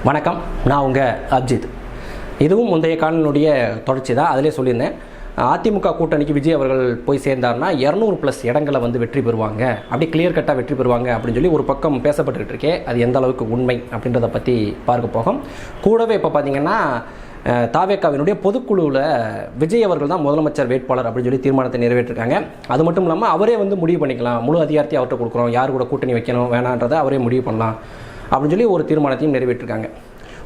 வணக்கம், நான் உங்கள் அப்ஜித். இதுவும் முந்தைய காலனுடைய தொடர்ச்சி தான். அதிலே சொல்லியிருந்தேன், அதிமுக கூட்டணிக்கு விஜய் அவர்கள் போய் சேர்ந்தார்னா 200+ இடங்களை வந்து வெற்றி பெறுவாங்க, அப்படி கிளியர் கட்டாக வெற்றி பெறுவாங்க அப்படின்னு சொல்லி ஒரு பக்கம் பேசப்பட்டுக்கிட்டு இருக்கே. அது எந்த அளவுக்கு உண்மை அப்படின்றத பற்றி பார்க்க போகும். கூடவே இப்போ பார்த்தீங்கன்னா தாவேக்காவினுடைய பொதுக்குழுவில் விஜய் அவர்கள் தான் முதலமைச்சர் வேட்பாளர் அப்படின்னு சொல்லி தீர்மானத்தை நிறைவேற்றிருக்காங்க. அது மட்டும் இல்லாமல் அவரே வந்து முடிவு பண்ணிக்கலாம், முழு அதிகாரத்தை அவர்கிட்ட கொடுக்குறோம், யார் கூட கூட்டணி வைக்கணும் வேணான்றதை அவரே முடிவு பண்ணலாம் அப்படின்னு சொல்லி ஒரு தீர்மானத்தையும் நிறைவேற்றிருக்காங்க.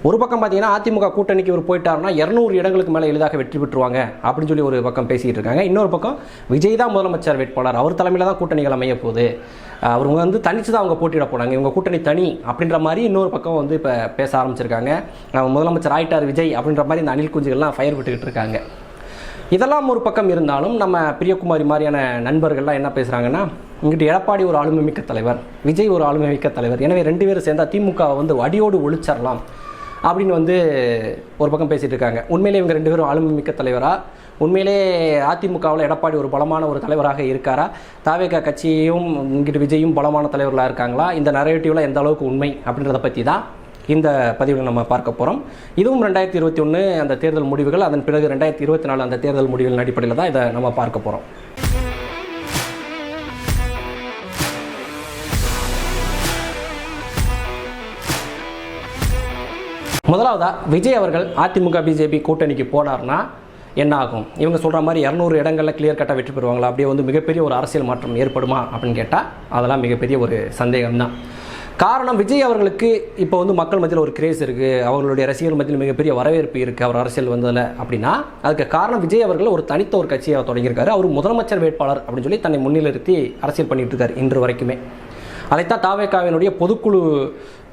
ஒரு பக்கம் பார்த்தீங்கன்னா அதிமுக கூட்டணிக்கு இவர் போயிட்டாருன்னா 200 இடங்களுக்கு மேலே எளிதாக வெற்றி பெற்றுவாங்க அப்படின்னு சொல்லி ஒரு பக்கம் பேசிகிட்டு இருக்காங்க. இன்னொரு பக்கம் விஜய் தான் முதலமைச்சர் வேட்பாளர், அவர் தலைமையில் தான் கூட்டணிகள் அமைய போகுது, அவங்க வந்து தனித்து தான் அவங்க போட்டியிட போனாங்க, இவங்க கூட்டணி தனி அப்படின்ற மாதிரி இன்னொரு பக்கம் வந்து இப்போ பேச ஆரம்பிச்சிருக்காங்க. முதலமைச்சர் ஆயிட்டார் விஜய் அப்படின்ற மாதிரி இந்த அணில் குஞ்சுகள்லாம் ஃபயர் விட்டுக்கிட்டு இருக்காங்க. இதெல்லாம் ஒரு பக்கம் இருந்தாலும் நம்ம பிரியகுமாரி மாதிரியான நண்பர்கள்லாம் என்ன பேசுகிறாங்கன்னா, இங்கிட்டு எடப்பாடி ஒரு ஆளுமை மிக்க தலைவர், விஜய் ஒரு ஆளுமை மிக்க தலைவர், எனவே 2 பேரும் சேர்ந்தால் திமுக வந்து அடியோடு ஒழிச்சிடலாம் அப்படின்னு வந்து ஒரு பக்கம் பேசிகிட்டு இருக்காங்க. உண்மையிலே இவங்க 2 பேரும் ஆளுமை மிக்க தலைவரா? உண்மையிலே அதிமுகவில் எடப்பாடி ஒரு பலமான ஒரு தலைவராக இருக்காரா? தாவேகா கட்சியும் இங்கிட்டு விஜயும் பலமான தலைவர்களாக இருக்காங்களா? இந்த நரேட்டிவில் எந்த அளவுக்கு உண்மை அப்படின்றத பற்றி தான் இந்த பதிவில் நம்ம பார்க்க போகிறோம். இதுவும் 2021 அந்த தேர்தல் முடிவுகள், அதன் பிறகு 2024 அந்த தேர்தல் முடிவுகளின் அடிப்படையில் தான் இதை நம்ம பார்க்க போகிறோம். முதலாவதா, விஜய் அவர்கள் அதிமுக பிஜேபி கூட்டணிக்கு போனார்னா என்ன ஆகும்? இவங்க சொல்கிற மாதிரி 200 இடங்களில் கிளியர் கட்டாக வெற்றி பெறுவாங்களா? அப்படியே வந்து மிகப்பெரிய ஒரு அரசியல் மாற்றம் ஏற்படுமா அப்படின்னு கேட்டால் அதெல்லாம் மிகப்பெரிய ஒரு சந்தேகம்தான். காரணம், விஜய் அவர்களுக்கு இப்போ வந்து மக்கள் மத்தியில் ஒரு கிரேஸ் இருக்குது, அவர்களுடைய ரசிகர்கள் மத்தியில் மிகப்பெரிய வரவேற்பு இருக்குது அவர் அரசியல் வந்ததில். அப்படின்னா அதுக்கு காரணம் விஜய் அவர்கள் ஒரு தனித்த ஒரு கட்சியை தொடங்கியிருக்காரு. அவர் முதலமைச்சர் வேட்பாளர் அப்படின்னு சொல்லி தன்னை முன்னிலைநிறுத்தி அரசியல் பண்ணிட்டு இருக்காரு இன்று வரைக்குமே. அதைத்தான் தாவேக்காவினுடைய பொதுக்குழு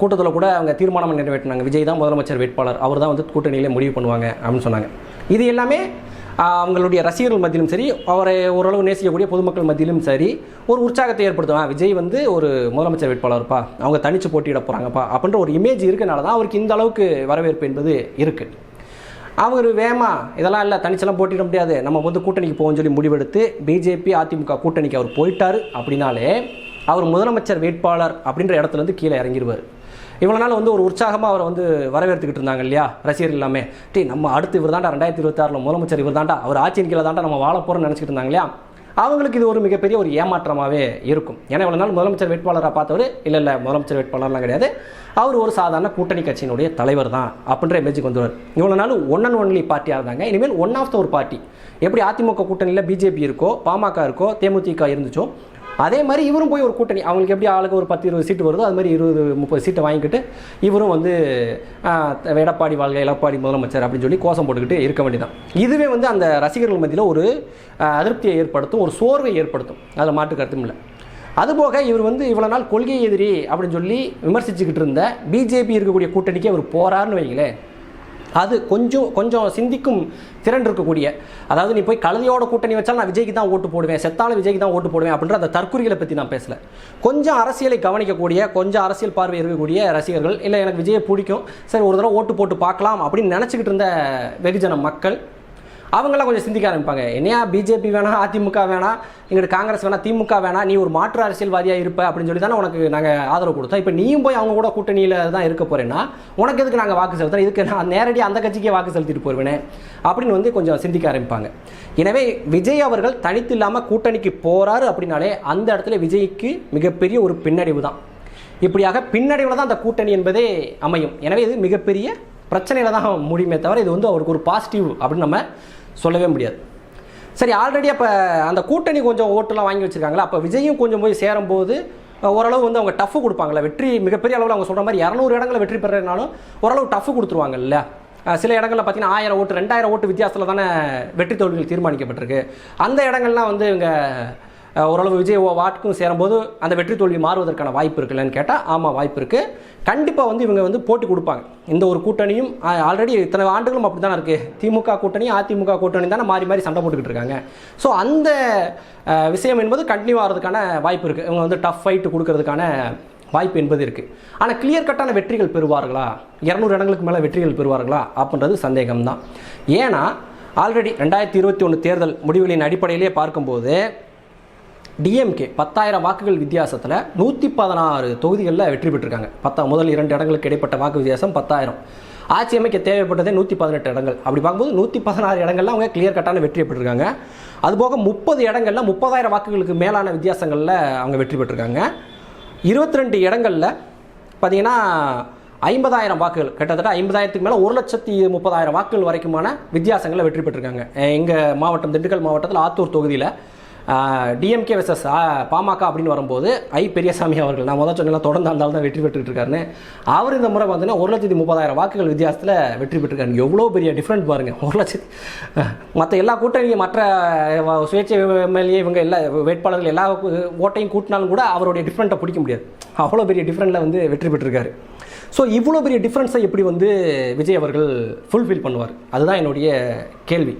கூட்டத்தில் கூட அவங்க தீர்மானம் நிறைவேற்றினாங்க, விஜய் தான் முதலமைச்சர் வேட்பாளர், அவர் தான் வந்து கூட்டணியிலே முடிவு பண்ணுவாங்க அப்படின்னு சொன்னாங்க. இது எல்லாமே அவங்களுடைய ரசிகர்கள் மத்தியிலும் சரி, அவரை ஓரளவு நேசிக்கக்கூடிய பொதுமக்கள் மத்தியிலும் சரி ஒரு உற்சாகத்தை ஏற்படுத்துவாங்க. விஜய் வந்து ஒரு முதலமைச்சர் வேட்பாளர்ப்பா, அவங்க தனித்து போட்டியிட போகிறாங்கப்பா அப்படின்ற ஒரு இமேஜ் இருக்கனால தான் அவருக்கு இந்த அளவுக்கு வரவேற்பு என்பது இருக்குது. அவர் வேமா இதெல்லாம் இல்லை, தனிச்செல்லாம் போட்டியிட முடியாது, நம்ம வந்து கூட்டணிக்கு போவோம்னு சொல்லி முடிவெடுத்து பிஜேபி அதிமுக கூட்டணிக்கு அவர் போயிட்டார் அப்படின்னாலே அவர் முதலமைச்சர் வேட்பாளர் அப்படின்ற இடத்துலேருந்து கீழே இறங்கிடுவார். இவ்வளோ நாள் வந்து ஒரு உற்சாகமாக அவரை வந்து வரவேற்றுக்கிட்டு இருந்தாங்க இல்லையா ரசிகர்கள் எல்லாமே. நம்ம அடுத்து இவர் தாண்டா 2026 முதலமைச்சர், இவர் தாண்டா, அவர் ஆட்சியின் கீழே தாண்டா நம்ம வாழ போகிறோம்னு நினச்சிக்கிட்டு இருந்தாங்க இல்லையா. அவங்களுக்கு இது ஒரு மிகப்பெரிய ஒரு ஏமாற்றமாகவே இருக்கும். ஏன்னா இவ்வளோ நாள் முதலமைச்சர் வேட்பாளராக பார்த்தவர் இல்லை முதலமைச்சர் வேட்பாளர்லாம் கிடையாது, அவர் ஒரு சாதாரண கூட்டணி கட்சியினுடைய தலைவர் தான் அப்படின்ற இமேஜுக்கு வந்துடுவார். இவ்வளோ நாள் ஒன் அண்ட் ஒன்லி பார்ட்டியாக இருந்தாங்க, இனிமேல் ஒன் ஆஃப் த ஒரு பார்ட்டி. எப்படி அதிமுக கூட்டணியில் பிஜேபி இருக்கோ, பாமக இருக்கோ, தேமுதிக இருந்துச்சோ, அதே மாதிரி இவரும் போய் ஒரு கூட்டணி, அவங்களுக்கு எப்படி ஆளுக்கு ஒரு 10-20 சீட்டு வருதோ அது மாதிரி 20-30 சீட்டை வாங்கிக்கிட்டு இவரும் வந்து எடப்பாடி வாழ்க, எடப்பாடி முதலமைச்சர் அப்படின்னு சொல்லி கோஷம் போட்டுக்கிட்டு இருக்க வேண்டியதான். இதுவே வந்து அந்த ரசிகர்கள் மத்தியில் ஒரு அதிருப்தியை ஏற்படுத்தும், ஒரு சோர்வை ஏற்படுத்தும், அதில் மாற்று கருத்தும் இல்லை. அதுபோக இவர் வந்து இவ்வளோ நாள் கொள்கை எதிரி அப்படின்னு சொல்லி விமர்சிச்சுக்கிட்டு இருந்த பிஜேபி இருக்கக்கூடிய கூட்டணிக்கு அவர் போகிறாருன்னு வைங்களேன், அது கொஞ்சம் சிந்திக்கும் திறன் இருக்கக்கூடிய, அதாவது நீ போய் கழுதையோட கூட்டணி வச்சாலும் நான் விஜய்க்கு தான் ஓட்டு போடுவேன், செத்தாலும் விஜய்க்கு தான் ஓட்டு போடுவேன் அப்படின்ற அந்த தற்குறிகளை பற்றி நான் பேசலை. கொஞ்சம் அரசியலை கவனிக்கக்கூடிய, கொஞ்சம் அரசியல் பார்வை இருக்கக்கூடிய ரசிகர்கள், இல்லை எனக்கு விஜயை பிடிக்கும், சரி ஒரு தடவை ஓட்டு போட்டு பார்க்கலாம் அப்படின்னு நினச்சிக்கிட்டு இருந்த வெகுஜன மக்கள், அவங்களாம் கொஞ்சம் சிந்திக்க ஆரம்பிப்பாங்க. என்னையா பிஜேபி வேணாம், அதிமுக வேணாம், எங்களுக்கு காங்கிரஸ் வேணாம், திமுக வேணாம், நீ ஒரு மாற்று அரசியல்வாதியாக இருப்ப அப்படின்னு சொல்லி தானே உனக்கு நாங்கள் ஆதரவு கொடுத்தோம், இப்போ நீயும் போய் அவங்க கூட கூட்டணியில் தான் இருக்க போகிறேன்னா உனக்கு எதுக்கு நாங்கள் வாக்கு செலுத்துறோம், இதுக்கு நான் நேரடியாக அந்த கட்சிக்கே வாக்கு செலுத்திட்டு போயிருவேனே அப்படின்னு வந்து கொஞ்சம் சிந்திக்க ஆரம்பிப்பாங்க. எனவே விஜய் அவர்கள் தனித்து இல்லாமல் கூட்டணிக்கு போகிறாரு அப்படின்னாலே அந்த இடத்துல விஜய்க்கு மிகப்பெரிய ஒரு பின்னடைவு தான். இப்படியாக பின்னடைவில் தான் அந்த கூட்டணி என்பதே அமையும். எனவே இது மிகப்பெரிய பிரச்சனையில் தான் முடியுமே தவிர இது வந்து அவருக்கு ஒரு பாசிட்டிவ் அப்படின்னு நம்ம சொல்லவே முடியாது. சரி, ஆல்ரெடி அப்போ அந்த கூட்டணி கொஞ்சம் ஓட்டுலாம் வாங்கி வச்சுருக்காங்களா, அப்போ விஜயும் கொஞ்சம் போய் சேரும்போது ஓரளவு வந்து அவங்க டஃப் கொடுப்பாங்களா, வெற்றி மிகப்பெரிய அளவில் அவங்க சொல்கிற மாதிரி 200 இடங்களை வெற்றி பெறனாலும் ஓரளவு டஃப் கொடுத்துருவாங்க இல்லை. சில இடங்களில் பார்த்தீங்கன்னா 1000 ஓட்டு 2000 ஓட்டு வித்தியாசத்தில் தானே வெற்றி தோல்விகள் தீர்மானிக்கப்பட்டிருக்கு. அந்த இடங்கள்லாம் வந்து இவங்க ஓரளவு விஜய் வாட்டுக்கும் சேரும்போது அந்த வெற்றி தோல்வி மாறுவதற்கான வாய்ப்பு இருக்குல்லன்னு கேட்டால் ஆமாம், வாய்ப்பு இருக்குது. கண்டிப்பாக வந்து இவங்க வந்து போட்டி கொடுப்பாங்க. இந்த ஒரு கூட்டணியும் ஆல்ரெடி இத்தனை ஆண்டுகளும் அப்படி தானே இருக்குது, திமுக கூட்டணி அதிமுக கூட்டணி தானே மாறி மாறி சண்டை போட்டுக்கிட்டு இருக்காங்க. ஸோ அந்த விஷயம் என்பது கண்டினியூ ஆகிறதுக்கான வாய்ப்பு இருக்குது. இவங்க வந்து டஃப் ஃபைட்டு கொடுக்கறதுக்கான வாய்ப்பு என்பது இருக்குது. ஆனால் கிளியர் கட்டான வெற்றிகள் பெறுவார்களா, 200 இடங்களுக்கு மேலே வெற்றிகள் பெறுவார்களா அப்படின்றது சந்தேகம்தான். ஏன்னா ஆல்ரெடி 2021 தேர்தல் முடிவுகளின் அடிப்படையிலே பார்க்கும்போது டிஎம்கே 10,000 வாக்குகள் வித்தியாசத்தில் 116 தொகுதிகளில் வெற்றி பெற்றிருக்காங்க. முதல் 2 இடங்களுக்கு இடைப்பட்ட வாக்கு வித்தியாசம் 10,000. ஆட்சி அமைக்க தேவைப்பட்டதே 118 இடங்கள். அப்படி பார்க்கும்போது 116 இடங்கள்ல அவங்க கிளியர் கட்டான வெற்றி பெற்றிருக்காங்க. அதுபோக 30 இடங்களில் 30,000 வாக்குகளுக்கு மேலான வித்தியாசங்களில் அவங்க வெற்றி பெற்றிருக்காங்க. 22 இடங்களில் பார்த்தீங்கன்னா 50,000 வாக்குகள், கிட்டத்தட்ட 50,000க்கு மேலே 1,30,000 வாக்குகள் வரைக்குமான வித்தியாசங்களில் வெற்றி பெற்றிருக்காங்க. எங்கள் மாவட்டம் திண்டுக்கல் மாவட்டத்தில் ஆத்தூர் தொகுதியில் டிஎம்கே வெர்சஸ் பாமக அப்படின்னு வரும்போது பெரியசாமி அவர்கள், நான் முதல் சொன்னேன் தொடர்ந்து அந்த தான் வெற்றி பெற்றுட்டு இருக்காருன்னு, அவர் இந்த முறை பார்த்தீங்கன்னா 1,30,000 வாக்குகள் வித்தியாசத்தில் வெற்றி பெற்றிருக்காரு. எவ்வளோ பெரிய டிஃப்ரெண்ட் பாருங்கள். 1,00,000 மற்ற எல்லா கூட்டணியும் மற்ற சுயேட்சை எம்எல்ஏ இவங்க எல்லா வேட்பாளர்கள் எல்லா ஓட்டையும் கூட்டினாலும் கூட அவருடைய டிஃப்ரெண்ட்டை பிடிக்க முடியாது. அவ்வளோ பெரிய டிஃப்ரெண்ட்டில் வந்து வெற்றி பெற்றிருக்காரு. ஸோ இவ்வளோ பெரிய டிஃப்ரென்ஸை எப்படி வந்து விஜய் அவர்கள் ஃபுல்ஃபில் பண்ணுவார், அதுதான் என்னுடைய கேள்வி.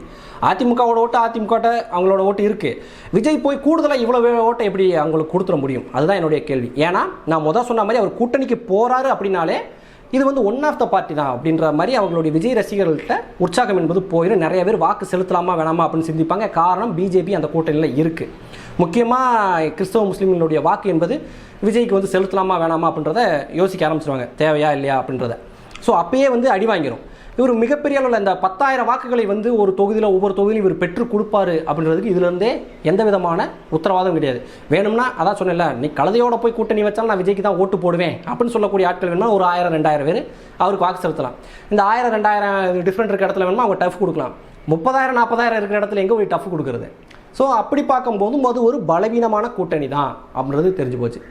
அதிமுகவோட ஓட்டு அதிமுகட்ட அவங்களோட ஓட்டு இருக்குது. விஜய் போய் கூடுதலாக இவ்வளோ ஓட்டை எப்படி அவங்களுக்கு கொடுத்துட முடியும், அதுதான் என்னுடைய கேள்வி. ஏன்னா நான் முதல் சொன்ன மாதிரி அவர் கூட்டணிக்கு போகிறாரு அப்படின்னாலே இது வந்து ஒன் ஆஃப் த பார்ட்டி தான் அப்படின்ற மாதிரி அவங்களுடைய விஜய் ரசிகர்கள்ட்ட உற்சாகம் என்பது போயிடும். நிறைய பேர் வாக்கு செலுத்தலாமா வேணாமா அப்படின்னு சிந்திப்பாங்க. காரணம் பிஜேபி அந்த கூட்டணியில் இருக்குது. முக்கியமாக கிறிஸ்தவ முஸ்லீம்களுடைய வாக்கு என்பது விஜய்க்கு வந்து செலுத்தலாமா வேணாமா அப்படின்றத யோசிக்க ஆரம்பிச்சிருவாங்க, தேவையா இல்லையா அப்படின்றத. ஸோ அப்பயே வந்து அடி வாங்கிடும். இவர் மிகப்பெரிய அளவில் இந்த 10,000 வாக்குகளை வந்து ஒரு தொகுதியில் ஒவ்வொரு தொகுதியிலும் இவர் பெற்று கொடுப்பாரு அப்படின்றதுக்கு இதுலேருந்தே எந்த விதமான உத்தரவாதம் கிடையாது. வேணும்னா அதான் சொன்னேன்ல, நீ கழுதையோட போய் கூட்டணி வச்சாலும் நான் விஜய்க்கு தான் ஓட்டு போடுவேன் அப்படின்னு சொல்லக்கூடிய ஆட்கள் வேணுமா ஒரு 1000-2000 பேர் அவருக்கு வாக்கு செலுத்தலாம். இந்த 1000-2000 டிஃப்ரெண்ட் இருக்க இடத்துல வேணுமா அவங்க டஃப் கொடுக்கலாம். 30,000-40,000 இருக்கிற இடத்துல எங்கே போய் டஃப் கொடுக்குறது? ஸோ அப்படி பார்க்கும்போதும் அது ஒரு பலவீனமான கூட்டணி தான் அப்படின்றது தெரிஞ்சு போச்சு.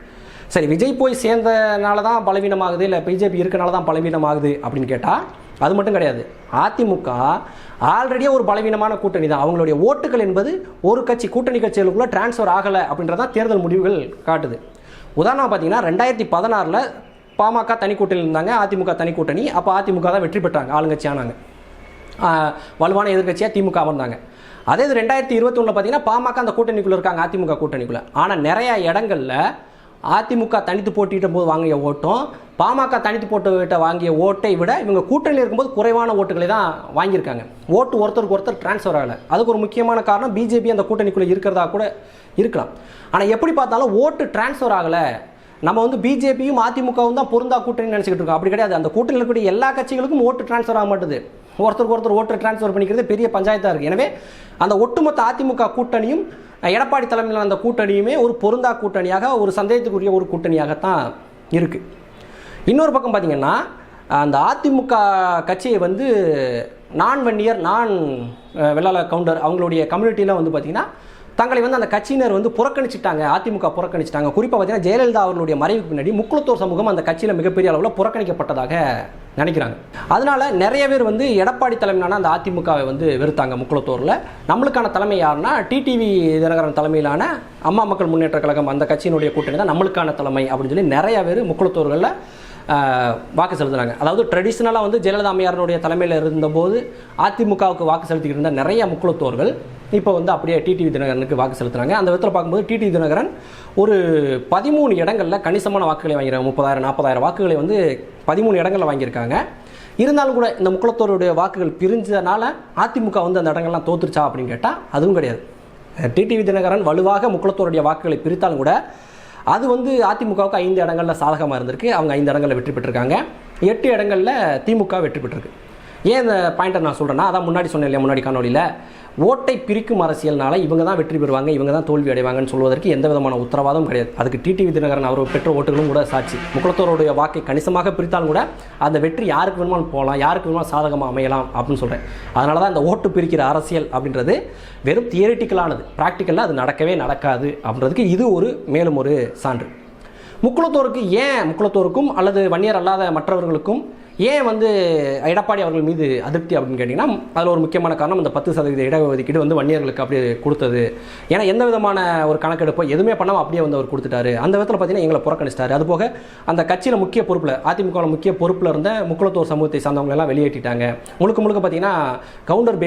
சரி, விஜய் போய் சேர்ந்தனால தான் பலவீனமாகுது, இல்லை பிஜேபி இருக்கனால தான் பலவீனமாகுது அப்படின்னு கேட்டால் அது மட்டும் கிடையாது. அதிமுக ஆல்ரெடியே ஒரு பலவீனமான கூட்டணி தான். அவங்களுடைய ஓட்டுகள் என்பது ஒரு கட்சி கூட்டணி கட்சிகளுக்குள்ளே டிரான்ஸ்ஃபர் ஆகலை அப்படின்றதான் தேர்தல் முடிவுகள் காட்டுது. உதாரணமாக பார்த்தீங்கன்னா 2016 பாமக தனி கூட்டணியில் இருந்தாங்க, அதிமுக தனி கூட்டணி. அப்போ அதிமுக தான் வெற்றி பெற்றாங்க, ஆளுங்கட்சி ஆனாங்க, வலுவான எதிர்கட்சியாக திமுக இருந்தாங்க. அதே இது 2021 பார்த்தீங்கன்னா பாமக அந்த கூட்டணிக்குள்ளே இருக்காங்க, அதிமுக கூட்டணிக்குள்ளே. ஆனால் நிறையா இடங்களில் அதிமுக தனித்து போட்டிட்ட போது வாங்கிய ஓட்டும் பாமக தனித்து போட்டு வாங்கிய ஓட்டை விட இவங்க கூட்டணியில் இருக்கும்போது குறைவான ஓட்டுகளை தான் வாங்கியிருக்காங்க. ஓட்டு ஒருத்தருக்கு ஒருத்தர் டிரான்ஸ்ஃபர் ஆகலை. அதுக்கு ஒரு முக்கியமான காரணம் பிஜேபி அந்த கூட்டணிக்குள்ளே இருக்கிறதா கூட இருக்கலாம். ஆனால் எப்படி பார்த்தாலும் ஓட்டு டிரான்ஸ்ஃபர் ஆகலை. நம்ம வந்து பிஜேபியும் அதிமுகவும் தான் பொருந்தா கூட்டணி நினச்சிக்கிட்டு இருக்கோம். அப்படி கிடையாது. அந்த கூட்டணியில் இருக்கக்கூடிய எல்லா கட்சிகளுக்கும் ஓட்டு டிரான்ஸ்ஃபர் ஆக மாட்டுது. ஒருத்தருக்கு ஒருத்தர் ஓட்டு டிரான்ஸ்ஃபர் பண்ணிக்கிறது பெரிய பஞ்சாயத்தாக இருக்குது. எனவே அந்த ஒட்டுமொத்த அதிமுக கூட்டணியும் எடப்பாடி தலைமையிலான அந்த கூட்டணியுமே ஒரு பொருந்தா கூட்டணியாக, ஒரு சந்தேகத்துக்குரிய ஒரு கூட்டணியாகத்தான் இருக்குது. இன்னொரு பக்கம் பார்த்திங்கன்னா அந்த அதிமுக கட்சியை வந்து நான் வன்னியர் வெள்ளாள கவுண்டர் அவங்களுடைய கம்யூனிட்டியில் வந்து பார்த்திங்கன்னா தங்களை வந்து அந்த கட்சியினர் வந்து புறக்கணிச்சிட்டாங்க, அதிமுக புறக்கணிச்சிட்டாங்க. குறிப்பாக பார்த்தீங்கன்னா ஜெயலலிதா அவர்களுடைய மறைவுக்கு பின்னாடி முக்குளத்தூர் சமூகம் அந்த கட்சியில் மிகப்பெரிய அளவில் புறக்கணிக்கப்பட்டதாக நினைக்கிறாங்க. அதனால நிறைய பேர் வந்து எடப்பாடி தலைமையிலான அந்த அதிமுகவை வந்து வெறுத்தாங்க. முக்குளத்தூரில் நம்மளுக்கான தலைமை யாருன்னா டிடிவி தினகரன் தலைமையிலான அம்மா மக்கள் முன்னேற்ற கழகம், அந்த கட்சியினுடைய கூட்டணி தான் நம்மளுக்கான தலைமை அப்படின்னு சொல்லி நிறைய பேர் முக்குளத்தூர்களில் வாக்கு செலுத்துனாங்க. அதாவது ட்ரெடிஷ்னலாக வந்து ஜெயலலிதா அம்மையாரனுடைய தலைமையில் இருந்தபோது அதிமுகவுக்கு வாக்கு செலுத்திக்கிட்டு இருந்த நிறைய முக்குளத்தோர்கள் இப்போ வந்து அப்படியே டிடிவி தினகரனுக்கு வாக்கு செலுத்துறாங்க. அந்த விதத்தில் பார்க்கும்போது டிடிவி தினகரன் ஒரு 13 இடங்களில் கணிசமான வாக்குகளை வாங்கிறாங்க. 30,000-40,000 வாக்குகளை வந்து 13 இடங்களில் வாங்கியிருக்காங்க. இருந்தாலும் கூட இந்த முக்குளத்தோருடைய வாக்குகள் பிரிஞ்சதுனால அதிமுக வந்து அந்த இடங்கள்லாம் தோத்துருச்சா அப்படின்னு கேட்டால் அதுவும் கிடையாது. டிடிவி தினகரன் வலுவாக முக்குளத்தோருடைய வாக்குகளை பிரித்தாலும் கூட அது வந்து அதிமுகவுக்கு 5 இடங்களில் சாதகமாக இருந்திருக்கு. அவங்க 5 இடங்களில் வெற்றி பெற்றிருக்காங்க. 8 இடங்களில் திமுக வெற்றி பெற்றிருக்கு. ஏன் இந்த பாயிண்ட்டை நான் சொல்கிறேன்னா, அதான் முன்னாடி சொன்னேன் இல்லையா, முன்னாடி காணொலியில் ஓட்டை பிரிக்கும் அரசியல்னால இவங்க தான் வெற்றி பெறுவாங்க, இவங்க தான் தோல்வி அடைவாங்கன்னு சொல்வதற்கு எந்த விதமான உத்தரவாதம் கிடையாது. அதுக்கு டிடிவி தினகரன் அவர் பெற்ற ஓட்டுகளும் கூட சாட்சி. முக்குளத்தோருடைய வாக்கை கணிசமாக பிரித்தாலும் கூட அந்த வெற்றி யாருக்கு வேணுமாலும் போகலாம், யாருக்கு வேணுமாலும் சாதகமாக அமையலாம் அப்படின்னு சொல்கிறேன். அதனால தான் இந்த ஓட்டு பிரிக்கிற அரசியல் அப்படின்றது வெறும் தியரிட்டிக்கலானது, ப்ராக்டிக்கலாக அது நடக்கவே நடக்காது அப்படின்றதுக்கு இது ஒரு மேலும் ஒரு சான்று. முக்குளத்தோருக்கும் அல்லது வன்னியர் அல்லாத மற்றவர்களுக்கும் ஏன் வந்து எடப்பாடி அவர்கள் மீது அதிருப்தி அப்படின்னு கேட்டிங்கன்னா, அதில் ஒரு முக்கியமான காரணம் இந்த 10% இடஒதுக்கீடு வந்து வன்னியர்களுக்கு அப்படியே கொடுத்தது. ஏன்னா எந்த விதமான ஒரு கணக்கெடுப்போ எதுவுமே பண்ணாமல் அப்படியே வந்து அவர் கொடுத்துட்டாரு. அந்த விதத்தில் பார்த்தீங்கன்னா எங்களை புறக்கணிச்சிட்டாரு. அதுபோக அந்த கட்சியில் முக்கிய பொறுப்பில், அதிமுகவில் முக்கிய பொறுப்பில் இருந்த முக்குளத்தோர் சமூகத்தை சார்ந்தவங்களெல்லாம் வெளியேற்றிட்டாங்க. முழுக்க பார்த்தீங்கன்னா கவுண்டர்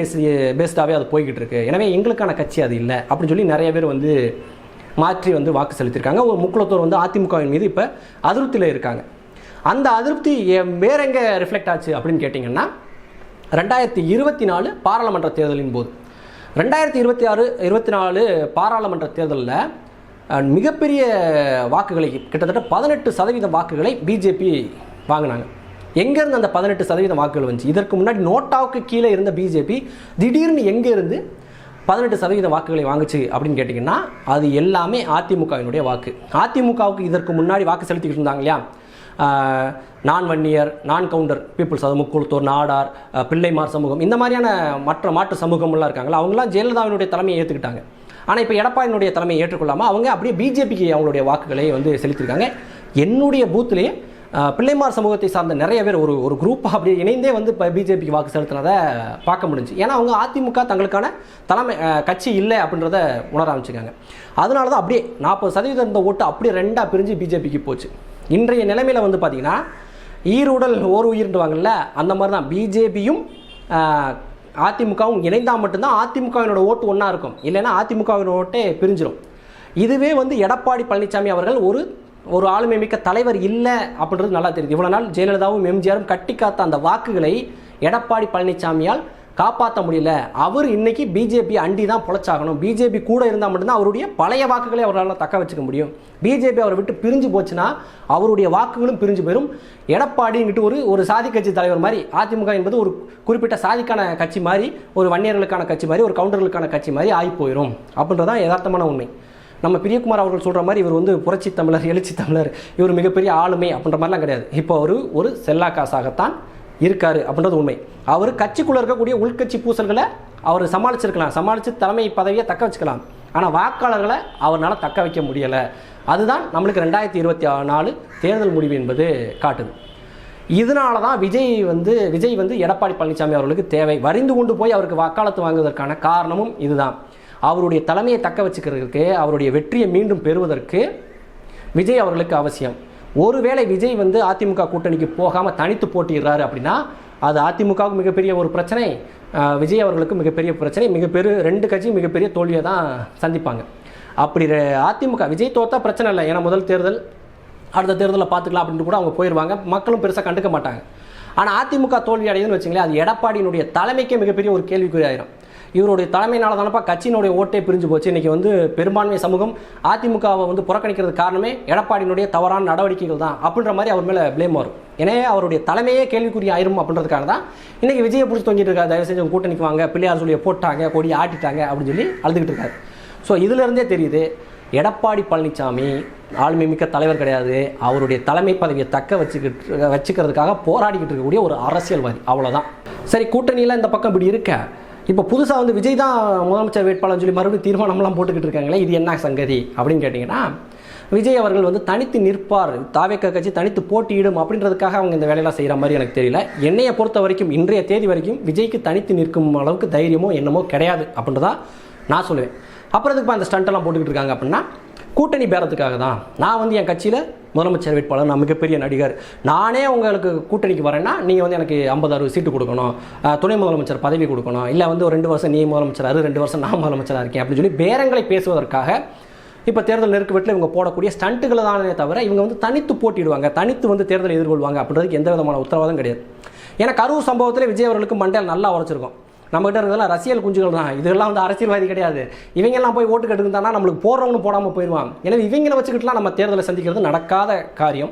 பேஸ்டாகவே அது போய்கிட்டு இருக்கு. எனவே எங்களுக்கான கட்சி அது இல்லை அப்படின்னு சொல்லி நிறைய பேர் வந்து மாற்றி வந்து வாக்கு செலுத்தியிருக்காங்க. ஒரு முக்குளத்தோர் வந்து அதிமுகவின் மீது இப்போ அதிருப்தியில் இருக்காங்க. அந்த அதிருப்தி வேற எங்கே ரிஃப்ளெக்ட் ஆச்சு அப்படின்னு கேட்டிங்கன்னா, 2024 பாராளுமன்ற தேர்தலின் போது 2026-24 பாராளுமன்ற தேர்தலில் மிகப்பெரிய வாக்குகளை கிட்டத்தட்ட 18% வாக்குகளை பிஜேபி வாங்கினாங்க. எங்கேருந்து அந்த 18% வாக்குகள் வந்துச்சு? இதற்கு முன்னாடி நோட்டாவுக்கு கீழே இருந்த பிஜேபி திடீர்னு எங்கேருந்து 18% வாக்குகளை வாங்குச்சு அப்படின்னு கேட்டிங்கன்னா அது எல்லாமே அதிமுகவினுடைய வாக்கு. அதிமுகவுக்கு இதற்கு முன்னாடி வாக்கு செலுத்திக்கிட்டு இருந்தாங்க இல்லையா, நான் வன்னியர், நான் கவுண்டர் பீப்புள்ஸ், அது முக்குளத்தூர், நாடார், பிள்ளைமார் சமூகம், இந்த மாதிரியான மாற்று சமூகம்லாம் இருக்காங்களா, அவங்களாம் ஜெயலலிதாவினுடைய தலைமையை ஏற்றுக்கிட்டாங்க. ஆனால் இப்போ எடப்பாடியினுடைய தலைமையை ஏற்றுக்கொள்ளாமல் அவங்க அப்படியே பிஜேபிக்கு அவங்களுடைய வாக்குகளை வந்து செலுத்தியிருக்காங்க. என்னுடைய பூத்துலேயே பிள்ளைமார் சமூகத்தை சார்ந்த நிறைய பேர் ஒரு குரூப்பாக அப்படியே இணைந்தே வந்து இப்போ பிஜேபிக்கு வாக்கு செலுத்தினதை பார்க்க முடிஞ்சு. ஏன்னா அவங்க அதிமுக தங்களுக்கான தலைமை கட்சி இல்லை அப்படின்றத உணர ஆரம்பிச்சுக்காங்க. அதனால தான் அப்படியே 40% இருந்த ஓட்டு அப்படியே ரெண்டாக பிரிஞ்சு பிஜேபிக்கு போச்சு. இன்றைய நிலைமையில் வந்து பார்த்திங்கன்னா ஈருடல் ஓர் உயிர்ண்டுவாங்கல்ல, அந்த மாதிரி தான் பிஜேபியும் அதிமுகவும் இணைந்தால் மட்டும்தான் அதிமுகவினோட ஓட்டு ஒன்றா இருக்கும், இல்லைன்னா அதிமுகவினோட ஓட்டே பிரிஞ்சிடும். இதுவே வந்து எடப்பாடி பழனிசாமி அவர்கள் ஒரு ஆளுமை மிக்க தலைவர் இல்லை அப்படின்றது நல்லா தெரியுது. இவ்வளோ நாள் ஜெயலலிதாவும் எம்ஜிஆரும் கட்டி காத்த அந்த வாக்குகளை எடப்பாடி பழனிசாமியால் காப்பாற்ற முடியல. அவர் இன்னைக்கு பிஜேபி அண்டி தான் பொழைச்சாகணும். பிஜேபி கூட இருந்தால் மட்டும்தான் அவருடைய பழைய வாக்குகளை அவரால் தக்க வச்சுக்க முடியும். பிஜேபி அவரை விட்டு பிரிஞ்சு போச்சுன்னா அவருடைய வாக்குகளும் பிரிஞ்சு போயிடும். எடப்பாடிங்கிட்டு ஒரு சாதி கட்சி தலைவர் மாதிரி, அதிமுக என்பது ஒரு குறிப்பிட்ட சாதிக்கான கட்சி மாதிரி, ஒரு வன்னியர்களுக்கான கட்சி மாதிரி, ஒரு கவுண்டர்களுக்கான கட்சி மாதிரி ஆகி போயிடும் அப்படின்றதான் யதார்த்தமான உண்மை. நம்ம பிரியகுமார் அவர்கள் சொல்கிற மாதிரி இவர் வந்து புரட்சி தமிழர், எழுச்சி தமிழர், இவர் மிகப்பெரிய ஆளுமை அப்படின்ற மாதிரிலாம் கிடையாது. இப்போ ஒரு செல்லா காசாகத்தான் இருக்காரு அப்படின்றது உண்மை. அவர் கட்சிக்குள்ளே இருக்கக்கூடிய உள்கட்சி பூசல்களை அவர் சமாளித்து தலைமை பதவியை தக்க வச்சுக்கலாம். ஆனால் வாக்காளர்களை அவரால் தக்க வைக்க முடியலை. அதுதான் நம்மளுக்கு 2024 தேர்தல் முடிவு என்பது காட்டுது. இதனால தான் விஜய் வந்து எடப்பாடி பழனிசாமி அவர்களுக்கு தேவை. வரிந்து கொண்டு போய் அவருக்கு வாக்காளத்து வாங்குவதற்கான காரணமும் இதுதான். அவருடைய தலைமையை தக்க வச்சுக்கிறதுக்கு, அவருடைய வெற்றியை மீண்டும் பெறுவதற்கு விஜய் அவர்களுக்கு அவசியம். ஒருவேளை விஜய் வந்து அதிமுக கூட்டணிக்கு போகாமல் தனித்து போட்டிடுறாரு அப்படின்னா அது அதிமுகவுக்கு மிகப்பெரிய ஒரு பிரச்சனை, விஜய் அவர்களுக்கு மிகப்பெரிய பிரச்சனை, ரெண்டு கட்சியும் மிகப்பெரிய தோல்வியை தான் சந்திப்பாங்க. அப்படி அதிமுக விஜய் தோத்தா பிரச்சனை இல்லை, ஏன்னா முதல் தேர்தல் அடுத்த தேர்தலில் பார்த்துக்கலாம் அப்படின்ட்டு கூட அவங்க போயிடுவாங்க, மக்களும் பெருசாக கண்டுக்க மாட்டாங்க. ஆனால் அதிமுக தோல்வி அடையுதுன்னு வச்சுங்களேன், அது எடப்பாடியினுடைய தலைமைக்கே மிகப்பெரிய ஒரு கேள்விக்குறி ஆயிரும். இவருடைய தலைமையினால தானப்பா கட்சியினுடைய ஓட்டே பிரிஞ்சு போச்சு. இன்றைக்கி வந்து பெரும்பான்மை சமூகம் அதிமுகவை வந்து புறக்கணிக்கிறது காரணமே எடப்பாடியினுடைய தவறான நடவடிக்கைகள் தான் அப்படின்ற மாதிரி அவர் மேலே ப்ளேம் வரும். எனவே அவருடைய தலைமையே கேள்விக்குறி ஆயிரும் அப்படின்றதுக்காக தான் இன்றைக்கி விஜயை பிடிச்சி தொங்கிட்டு இருக்காரு. தயவு செஞ்சு கூட்டணிக்கு வாங்க, பிள்ளையார் சொல்லியை போட்டாங்க, கொடி ஆட்டிட்டாங்க அப்படின்னு சொல்லி அழுதுகிட்டு இருக்காரு. ஸோ இதிலிருந்தே தெரியுது எடப்பாடி பழனிசாமி ஆளுமை மிக்க தலைவர் கிடையாது, அவருடைய தலைமை பதவியை தக்க வச்சுக்கிறதுக்காக போராடிக்கிட்டு இருக்கக்கூடிய ஒரு அரசியல்வாதி, அவ்வளோதான். சரி, கூட்டணியெல்லாம் இந்த பக்கம் இப்படி இருக்க, இப்போ புதுசாக வந்து விஜய் தான் முதலமைச்சர் வேட்பாளர்னு சொல்லி மறுபடியும் தீர்மானம்லாம் போட்டுக்கிட்டு இருக்காங்களே, இது என்ன சங்கதி அப்படின்னு கேட்டிங்கன்னா, விஜய் அவர்கள் வந்து தனித்து நிற்பார், தாவேக கட்சி தனித்து போட்டியிடும் அப்படின்றதுக்காக அவங்க இந்த வேலையெல்லாம் செய்கிற மாதிரி எனக்கு தெரியல. என்னையை பொறுத்த வரைக்கும் இன்றைய தேதி வரைக்கும் விஜய்க்கு தனித்து நிற்கும் அளவுக்கு தைரியமோ என்னமோ கிடையாது அப்படின்றதான் நான் சொல்லுவேன். அப்புறம் இதுக்கு அந்த ஸ்டண்ட்டெல்லாம் போட்டுக்கிட்டு இருக்காங்க அப்படின்னா கூட்டணி பேரத்துக்காக தான். நான் வந்து என் கட்சியில் முதலமைச்சர் வேட்பாளர், நான் மிகப்பெரிய நடிகர், நானே உங்களுக்கு கூட்டணிக்கு வரேன்னா நீங்கள் வந்து எனக்கு 50-60 சீட்டு கொடுக்கணும், துணை முதலமைச்சர் பதவி கொடுக்கணும், இல்லை வந்து ஒரு 2 வருஷம் நீ முதலமைச்சர், 2 வருஷம் நான் முதலமைச்சராக இருக்கேன் அப்படின்னு சொல்லி பேரங்களை பேசுவதற்காக இப்போ தேர்தல் நெருக்க வீட்டில் இவங்க போடக்கூடிய ஸ்டண்ட்டுகளை தானே தவிர இவங்க வந்து தனித்து போட்டிடுவாங்க, தனித்து வந்து தேர்தலை எதிர்கொள்வாங்க அப்படின்றதுக்கு எந்த விதமான உத்தரவாதம் கிடையாது. ஏன்னா கரூர் சம்பவத்தில் விஜய் அவர்களுக்கு மண்டையில் நல்லா உரைச்சிருக்கும். நம்மகிட்ட இருக்கிறதெல்லாம் அரசியல் குஞ்சுகள் தான், இதெல்லாம் வந்து அரசியல்வாதி கிடையாது. இவங்கெல்லாம் போய் ஓட்டு கட்டுக்கிட்டானா நம்மளுக்கு போடுறவங்க போடாமல் போயிடுவாங்க. எனவே இவங்களை வச்சுக்கிட்டுலாம் நம்ம தேர்தலை சந்திக்கிறது நடக்காத காரியம்.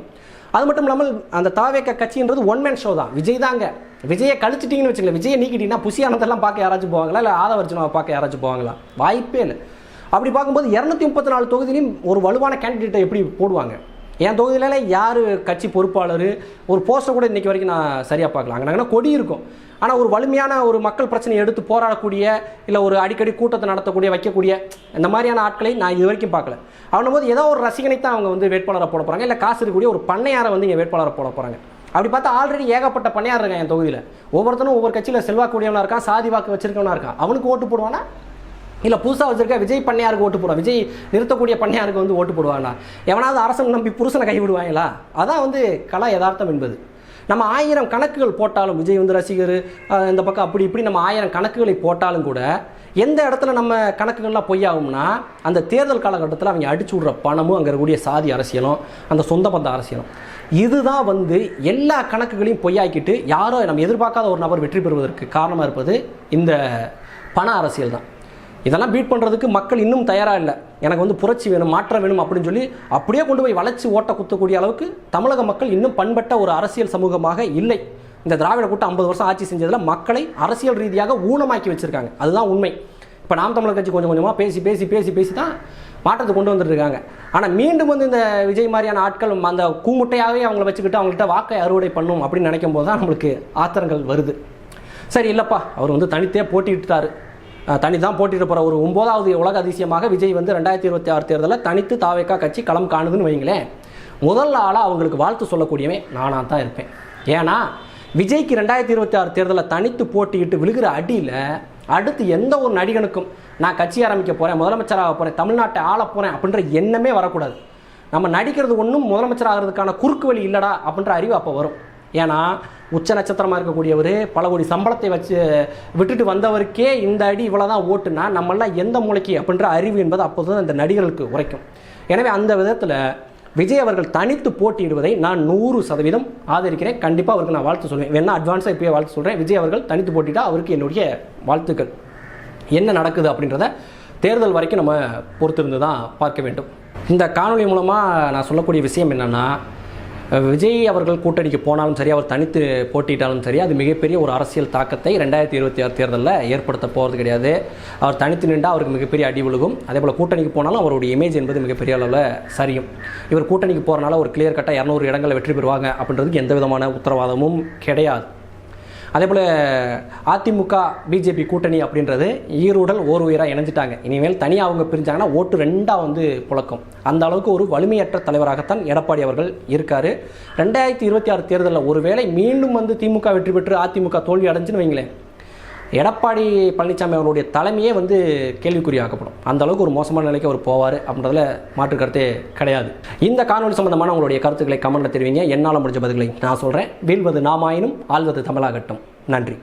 அது மட்டும் இல்லாமல் அந்த தாவேக கட்சின்றது ஒன் மேன் ஷோ தான். விஜய் தாங்க. விஜயை கழிச்சிட்டிங்கன்னு வச்சுக்கல, விஜயை நீக்கிட்டீங்கன்னா புசியானதெல்லாம் பார்க்க யாராச்சும் போவாங்களா, இல்லை ஆதவர்ஜுனாவை பார்க்க யாராச்சும் போவாங்களா? வாய்ப்பே இல்லை. அப்படி பார்க்கும்போது 234 தொகுதியிலையும் ஒரு வலுவான கேண்டிடேட்டை எப்படி போடுவாங்க? என் தொகுதியில யார் கட்சி பொறுப்பாளர், ஒரு போஸ்டர் கூட இன்றைக்கி வரைக்கும் நான் சரியாக பார்க்கலாம். அங்கே கொடி இருக்கும், ஆனால் ஒரு வலிமையான ஒரு மக்கள் பிரச்சனையை எடுத்து போராடக்கூடிய, இல்லை ஒரு அடிக்கடி கூட்டத்தை நடத்தக்கூடிய, வைக்கக்கூடிய இந்த மாதிரியான ஆட்களை நான் இது வரைக்கும் பார்க்கல. அவனும்போது ஏதோ ஒரு ரசிகனை தான் அவங்க வந்து வேட்பாளரை போட போகிறாங்க, இல்லை காசு இருக்கக்கூடிய ஒரு பண்ணையாரை வந்து இங்கே வேட்பாளரை போட போகிறாங்க. அப்படி பார்த்தா ஆல்ரெடி ஏகப்பட்ட பண்ணையார் இருக்கான் என் தொகுதியில். ஒவ்வொருத்தனும் ஒவ்வொரு கட்சியில் செல்வாக்கூடியவனாக இருக்கான், சாதி வாக்கு வச்சிருக்கவனா இருக்கான். அவனுக்கு ஓட்டு போடுவானா, இல்லை புதுசாக வச்சிருக்க விஜய் பண்ணையாருக்கு ஓட்டு போடுவான், விஜய் நிறுத்தக்கூடிய பண்ணையாருக்கு வந்து ஓட்டு போடுவானா? எவனாவது அரசன் நம்பி புருஷனை கைவிடுவாங்களா? அதான் வந்து கலா யதார்த்தம் என்பது. நம்ம 1000 கணக்குகள் போட்டாலும், விஜய் வந்து ரசிகர் இந்த பக்கம் அப்படி இப்படி நம்ம 1000 கணக்குகளை போட்டாலும் கூட எந்த இடத்துல நம்ம கணக்குகள்லாம் பொய்யாகும்னா அந்த தேர்தல் காலகட்டத்தில் அவங்க அடிச்சு விட்ற பணமும், அங்கே இருக்கக்கூடிய சாதி அரசியலும், அந்த சொந்த பந்த அரசியலும், இதுதான் வந்து எல்லா கணக்குகளையும் பொய்யாக்கிட்டு யாரோ நம்ம எதிர்பார்க்காத ஒரு நபர் வெற்றி பெறுவதற்கு காரணமாக இருப்பது இந்த பண அரசியல் தான். இதெல்லாம் பீட் பண்ணுறதுக்கு மக்கள் இன்னும் தயாராக இல்லை. எனக்கு வந்து புரட்சி வேணும், மாற்றம் வேணும் அப்படின்னு சொல்லி அப்படியே கொண்டு போய் வளைச்சி ஓட்ட குத்தக்கூடிய அளவுக்கு தமிழக மக்கள் இன்னும் பண்பட்ட ஒரு அரசியல் சமூகமாக இல்லை. இந்த திராவிட கூட்டம் 50 வருஷம் ஆட்சி செஞ்சதில் மக்களை அரசியல் ரீதியாக ஊனமாக்கி வச்சுருக்காங்க. அதுதான் உண்மை. இப்போ நாம் தமிழர் கட்சி கொஞ்சம் கொஞ்சமாக பேசி பேசி பேசி பேசி தான் மாற்றத்தை கொண்டு வந்துட்டுருக்காங்க. ஆனால் மீண்டும் வந்து இந்த விஜய் மாதிரியான ஆட்கள் அந்த கூமுட்டையாகவே அவங்கள வச்சுக்கிட்டு அவங்கள்ட்ட வாக்கை அறுவடை பண்ணும் அப்படின்னு நினைக்கும் போது தான் நம்மளுக்கு ஆத்திரங்கள் வருது. சரி, இல்லைப்பா, அவர் வந்து தனித்தே போட்டிட்டார், தனி தான் போட்டிட்டு போகிற ஒரு 9வது உலக அதிசயமாக விஜய் வந்து 2026 தேர்தலில் தனித்து தாவேக்கா கட்சி களம் காணுதுன்னு வைங்களேன். முதல் ஆளாக அவங்களுக்கு வாழ்த்து சொல்லக்கூடியவன் நானாக தான் இருப்பேன். ஏன்னா விஜய்க்கு 2026 தேர்தலில் தனித்து போட்டிட்டு விழுகிற அடியில் அடுத்து எந்த ஒரு நடிகனுக்கும் நான் கட்சி ஆரம்பிக்க போகிறேன், முதலமைச்சராக போகிறேன், தமிழ்நாட்டை ஆள போகிறேன் அப்படின்ற எண்ணமே வரக்கூடாது. நம்ம நடிக்கிறது ஒன்றும் முதலமைச்சர் ஆகிறதுக்கான குறுக்கு வழி இல்லைடா அப்படின்ற அறிவு அப்போ வரும். ஏன்னா உச்ச நட்சத்திரமாக இருக்கக்கூடியவர் பல கோடி சம்பளத்தை வச்சு விட்டுட்டு வந்தவருக்கே இந்த அடி இவ்வளோ தான் ஓட்டுனா நம்மளாம் எந்த மூளைக்கு அப்படின்ற அறிவு என்பது அப்போது தான் இந்த நடிகர்களுக்கு உரைக்கும். எனவே அந்த விதத்தில் விஜய் அவர்கள் தனித்து போட்டியிடுவதை நான் 100% ஆதரிக்கிறேன். கண்டிப்பாக அவருக்கு நான் வாழ்த்து சொல்வேன். வேணா அட்வான்ஸாக இப்போயே வாழ்த்து சொல்கிறேன். விஜய் அவர்கள் தனித்து போட்டிட்டா அவருக்கு என்னுடைய வாழ்த்துக்கள். என்ன நடக்குது அப்படின்றத தேர்தல் வரைக்கும் நம்ம பொறுத்திருந்து தான் பார்க்க வேண்டும். இந்த காணொலி மூலமாக நான் சொல்லக்கூடிய விஷயம் என்னென்னா, விஜய் அவர்கள் கூட்டணிக்கு போனாலும் சரி, அவர் தனித்து போட்டிட்டாலும் சரி, அது மிகப்பெரிய ஒரு அரசியல் தாக்கத்தை 2026 தேர்தலில் ஏற்படுத்த போகிறது கிடையாது. அவர் தனித்து நின்றால் அவருக்கு மிகப்பெரிய அடி விழுகும். அதே போல் கூட்டணிக்கு போனாலும் அவருடைய இமேஜ் என்பது மிகப்பெரிய அளவில் சரியும். இவர் கூட்டணிக்கு போகிறனால ஒரு கிளியர் கட்டாக 200 இடங்களை வெற்றி பெறுவாங்க அப்படின்றதுக்கு எந்த விதமான உத்தரவாதமும் கிடையாது. அதே போல் அதிமுக பிஜேபி கூட்டணி அப்படின்றது ஈருடல் ஓர் உயிராக இணைஞ்சிட்டாங்க. இனிமேல் தனியாக அவங்க பிரிஞ்சாங்கன்னா ஓட்டு 2ஆக வந்து புழக்கம். அந்த அளவுக்கு ஒரு வலிமையற்ற தலைவராகத்தான் எடப்பாடி அவர்கள் இருக்கார். 2026 தேர்தலில் ஒருவேளை மீண்டும் வந்து திமுக வெற்றி பெற்று அதிமுக தோல்வி அடைஞ்சுன்னு வைங்களேன், எடப்பாடி பழனிசாமி அவர்களுடைய தலைமையே வந்து கேள்விக்குறியாக்கப்படும். அந்த அளவுக்கு ஒரு மோசமான நிலைக்கு அவர் போவார் அப்படின்றதுல மாற்று கருத்தே கிடையாது. இந்த காணொலி சம்பந்தமான உங்களுடைய கருத்துக்களை கமெண்ட்டில் தெரிவிங்க. என்னால் முடிஞ்ச பதில்களை நான் சொல்கிறேன். வீழ்வது நாமாயினும் ஆள்வது தமிழாகட்டும். நன்றி.